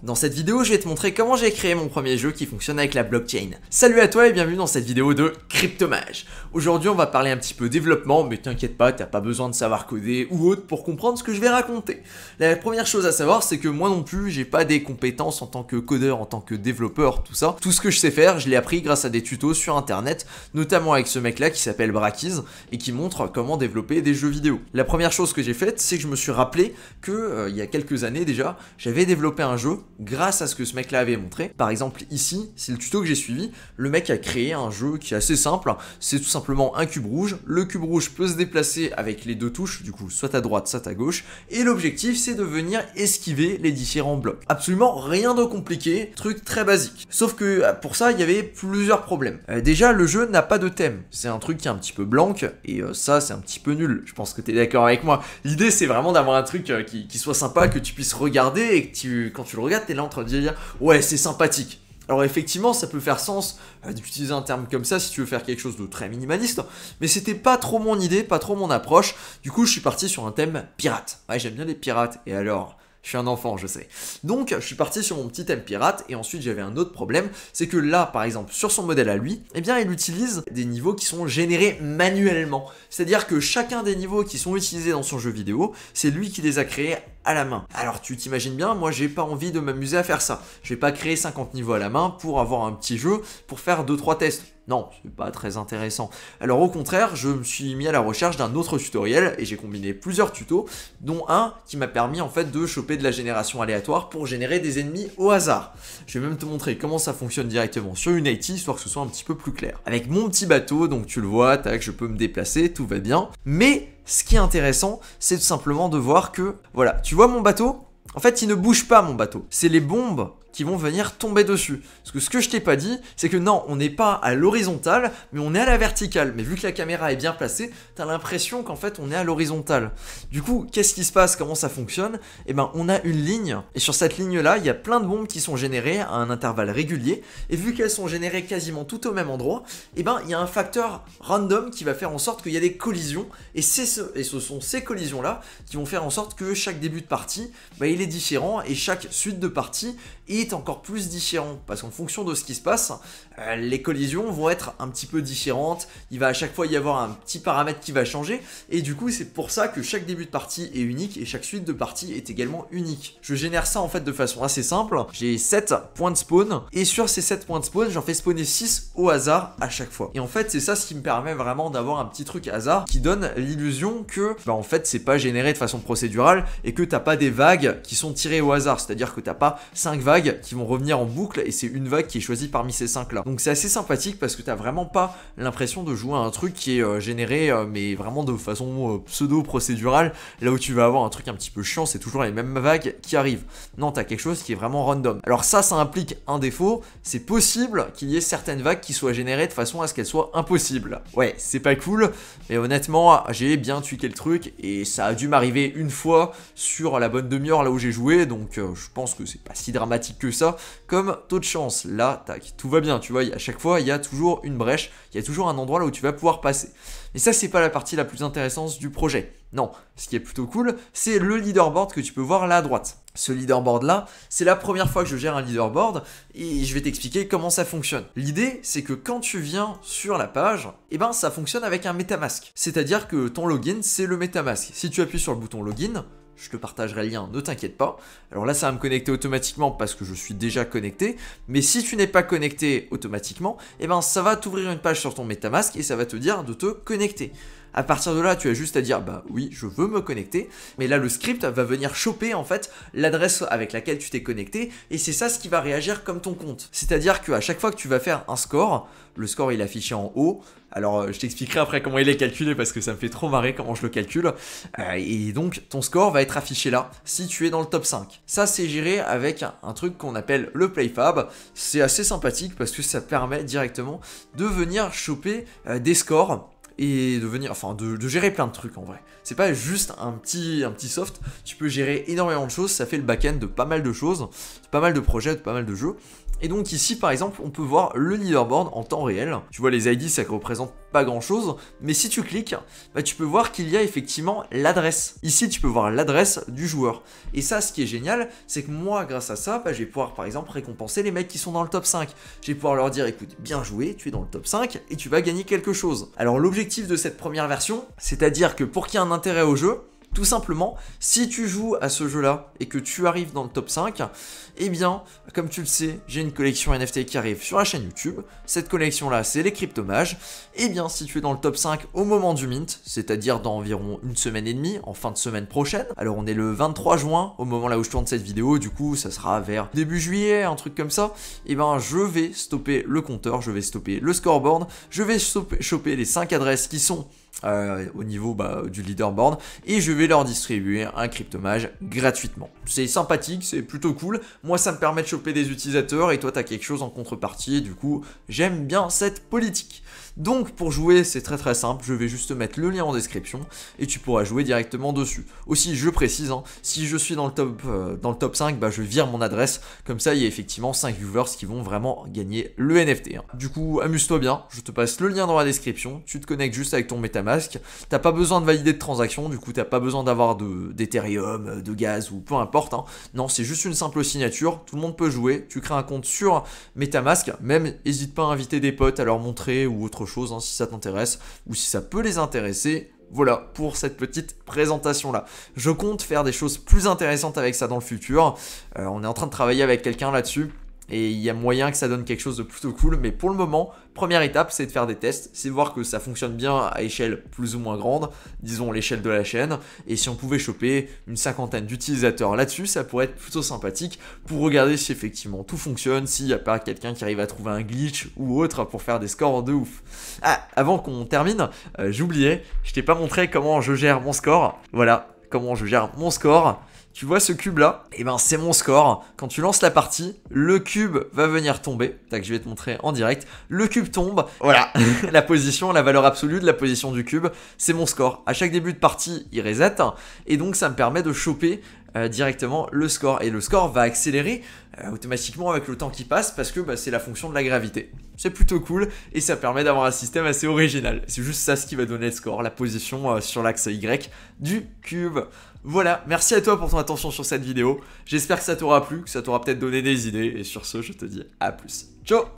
Dans cette vidéo, je vais te montrer comment j'ai créé mon premier jeu qui fonctionne avec la blockchain. Salut à toi et bienvenue dans cette vidéo de Cryptomage. Aujourd'hui, on va parler un petit peu développement, mais t'inquiète pas, t'as pas besoin de savoir coder ou autre pour comprendre ce que je vais raconter. La première chose à savoir, c'est que moi non plus, j'ai pas des compétences en tant que codeur, en tant que développeur, tout ça. Tout ce que je sais faire, je l'ai appris grâce à des tutos sur internet, notamment avec ce mec-là qui s'appelle Brackeys et qui montre comment développer des jeux vidéo. La première chose que j'ai faite, c'est que je me suis rappelé que, il y a quelques années déjà, j'avais développé un jeu grâce à ce que ce mec là avait montré. Par exemple ici, c'est le tuto que j'ai suivi, le mec a créé un jeu qui est assez simple, c'est tout simplement un cube rouge, le cube rouge peut se déplacer avec les deux touches, du coup soit à droite soit à gauche, et l'objectif c'est de venir esquiver les différents blocs. Absolument rien de compliqué, truc très basique. Sauf que pour ça il y avait plusieurs problèmes. Déjà le jeu n'a pas de thème, c'est un truc qui est un petit peu blanc, et ça c'est un petit peu nul, je pense que t'es d'accord avec moi. L'idée c'est vraiment d'avoir un truc qui soit sympa, que tu puisses regarder, et que quand tu le regardes t'es là en train de dire ouais c'est sympathique. Alors effectivement ça peut faire sens d'utiliser un terme comme ça si tu veux faire quelque chose de très minimaliste, mais c'était pas trop mon idée, pas trop mon approche. Du coup je suis parti sur un thème pirate. Ouais, j'aime bien les pirates, et alors je suis un enfant, je sais. Donc, je suis parti sur mon petit thème pirate, et ensuite j'avais un autre problème, c'est que là, par exemple, sur son modèle à lui, eh bien, il utilise des niveaux qui sont générés manuellement. C'est-à-dire que chacun des niveaux qui sont utilisés dans son jeu vidéo, c'est lui qui les a créés à la main. Alors, tu t'imagines bien, moi, j'ai pas envie de m'amuser à faire ça. Je vais pas créer 50 niveaux à la main pour avoir un petit jeu, pour faire 2-3 tests. Non, c'est pas très intéressant. Alors au contraire, je me suis mis à la recherche d'un autre tutoriel et j'ai combiné plusieurs tutos, dont un qui m'a permis en fait de choper de la génération aléatoire pour générer des ennemis au hasard. Je vais même te montrer comment ça fonctionne directement sur Unity, histoire que ce soit un petit peu plus clair. Avec mon petit bateau, donc tu le vois, tac, je peux me déplacer, tout va bien. Mais ce qui est intéressant, c'est tout simplement de voir que, voilà, tu vois mon bateau ? En fait, il ne bouge pas mon bateau. C'est les bombes qui vont venir tomber dessus. Parce que ce que je t'ai pas dit, c'est que non, on n'est pas à l'horizontale, mais on est à la verticale. Mais vu que la caméra est bien placée, t'as l'impression qu'en fait on est à l'horizontale. Du coup, qu'est-ce qui se passe? Comment ça fonctionne? Eh ben, on a une ligne, et sur cette ligne-là, il y a plein de bombes qui sont générées à un intervalle régulier, et vu qu'elles sont générées quasiment toutes au même endroit, eh ben, il y a un facteur random qui va faire en sorte qu'il y a des collisions, et ce sont ces collisions-là qui vont faire en sorte que chaque début de partie, bah, il est différent, et chaque suite de partie est encore plus différent, parce qu'en fonction de ce qui se passe, les collisions vont être un petit peu différentes, il va à chaque fois y avoir un petit paramètre qui va changer, et du coup c'est pour ça que chaque début de partie est unique, et chaque suite de partie est également unique. Je génère ça en fait de façon assez simple, j'ai 7 points de spawn, et sur ces 7 points de spawn, j'en fais spawner 6 au hasard à chaque fois. Et en fait c'est ça ce qui me permet vraiment d'avoir un petit truc hasard, qui donne l'illusion que, bah en fait c'est pas généré de façon procédurale, et que t'as pas des vagues qui sont tirées au hasard, c'est-à-dire que t'as pas 5 vagues qui vont revenir en boucle et c'est une vague qui est choisie parmi ces 5 là. Donc c'est assez sympathique parce que t'as vraiment pas l'impression de jouer à un truc qui est généré mais vraiment de façon pseudo-procédurale, là où tu vas avoir un truc un petit peu chiant, c'est toujours les mêmes vagues qui arrivent. Non, t'as quelque chose qui est vraiment random. Alors ça implique un défaut, c'est possible qu'il y ait certaines vagues qui soient générées de façon à ce qu'elles soient impossibles. Ouais, c'est pas cool, mais honnêtement, j'ai bien tweaké le truc et ça a dû m'arriver une fois sur la bonne demi-heure là où j'ai joué, donc je pense que c'est pas si dramatique que ça, comme taux de chance. Là, tac, tout va bien, tu vois, à chaque fois, il y a toujours une brèche, il y a toujours un endroit là où tu vas pouvoir passer. Mais ça, c'est pas la partie la plus intéressante du projet. Non, ce qui est plutôt cool, c'est le leaderboard que tu peux voir là à droite. Ce leaderboard là, c'est la première fois que je gère un leaderboard et je vais t'expliquer comment ça fonctionne. L'idée, c'est que quand tu viens sur la page, eh ben ça fonctionne avec un MetaMask. C'est-à-dire que ton login, c'est le MetaMask. Si tu appuies sur le bouton login, je te partagerai le lien, ne t'inquiète pas. Alors là, ça va me connecter automatiquement parce que je suis déjà connecté. Mais si tu n'es pas connecté automatiquement, eh ben ça va t'ouvrir une page sur ton MetaMask et ça va te dire de te connecter. À partir de là, tu as juste à dire bah oui, je veux me connecter. Mais là, le script va venir choper en fait l'adresse avec laquelle tu t'es connecté et c'est ça ce qui va réagir comme ton compte. C'est-à-dire qu'à chaque fois que tu vas faire un score, le score il est affiché en haut. Alors je t'expliquerai après comment il est calculé parce que ça me fait trop marrer comment je le calcule. Et donc ton score va être affiché là si tu es dans le top 5. Ça c'est géré avec un truc qu'on appelle le PlayFab. C'est assez sympathique parce que ça permet directement de venir choper des scores et de venir, enfin de gérer plein de trucs en vrai. C'est pas juste un petit soft, tu peux gérer énormément de choses, ça fait le back-end de pas mal de choses, de pas mal de projets, de pas mal de jeux. Et donc ici par exemple on peut voir le leaderboard en temps réel. Tu vois les ID ça représente pas grand chose, mais si tu cliques, bah, tu peux voir qu'il y a effectivement l'adresse. Ici, tu peux voir l'adresse du joueur. Et ça, ce qui est génial, c'est que moi, grâce à ça, bah, je vais pouvoir par exemple récompenser les mecs qui sont dans le top 5. Je vais pouvoir leur dire, écoute, bien joué, tu es dans le top 5 et tu vas gagner quelque chose. Alors l'objectif de cette première version, c'est-à-dire que pour qu'il y ait un intérêt au jeu, tout simplement, si tu joues à ce jeu-là et que tu arrives dans le top 5, eh bien, comme tu le sais, j'ai une collection NFT qui arrive sur la chaîne YouTube. Cette collection-là, c'est les Cryptomages. Eh bien, si tu es dans le top 5 au moment du mint, c'est-à-dire dans environ une semaine et demie, en fin de semaine prochaine, alors on est le 23 juin, au moment là où je tourne cette vidéo, du coup, ça sera vers début juillet, un truc comme ça, eh bien, je vais stopper le compteur, je vais stopper le scoreboard, je vais choper les 5 adresses qui sont au niveau du leaderboard et je vais leur distribuer un cryptomage gratuitement. C'est sympathique, c'est plutôt cool. Moi, ça me permet de choper des utilisateurs et toi, tu as quelque chose en contrepartie. Et du coup, j'aime bien cette politique. Donc, pour jouer, c'est très très simple. Je vais juste mettre le lien en description et tu pourras jouer directement dessus. Aussi, je précise, hein, si je suis dans le top 5, bah, je vire mon adresse. Comme ça, il y a effectivement 5 viewers qui vont vraiment gagner le NFT. Hein. Du coup, amuse-toi bien. Je te passe le lien dans la description. Tu te connectes juste avec ton MetaMask. T'as pas besoin de valider de transaction. Du coup, t'as pas besoin d'avoir d'Ethereum, de gaz ou peu importe. Hein. Non, c'est juste une simple signature. Tout le monde peut jouer. Tu crées un compte sur MetaMask. Même, n'hésite pas à inviter des potes à leur montrer ou autre chose, hein, si ça t'intéresse ou si ça peut les intéresser. Voilà pour cette petite présentation là. Je compte faire des choses plus intéressantes avec ça dans le futur. On est en train de travailler avec quelqu'un là-dessus. Et il y a moyen que ça donne quelque chose de plutôt cool. Mais pour le moment, première étape, c'est de faire des tests. C'est de voir que ça fonctionne bien à échelle plus ou moins grande. Disons l'échelle de la chaîne. Et si on pouvait choper une 50aine d'utilisateurs là-dessus, ça pourrait être plutôt sympathique. Pour regarder si effectivement tout fonctionne. S'il n'y a pas quelqu'un qui arrive à trouver un glitch ou autre pour faire des scores de ouf. Ah, avant qu'on termine, j'oubliais. Je t'ai pas montré comment je gère mon score. Voilà, comment je gère mon score. Tu vois ce cube là? Eh ben c'est mon score. Quand tu lances la partie, le cube va venir tomber. Tac, je vais te montrer en direct. Le cube tombe. Voilà, la position, la valeur absolue de la position du cube, c'est mon score. À chaque début de partie, il reset. Et donc ça me permet de choper directement le score. Et le score va accélérer automatiquement avec le temps qui passe parce que c'est la fonction de la gravité. C'est plutôt cool et ça permet d'avoir un système assez original. C'est juste ça ce qui va donner le score, la position sur l'axe Y du cube. Voilà, merci à toi pour ton attention sur cette vidéo. J'espère que ça t'aura plu, que ça t'aura peut-être donné des idées. Et sur ce, je te dis à plus. Ciao!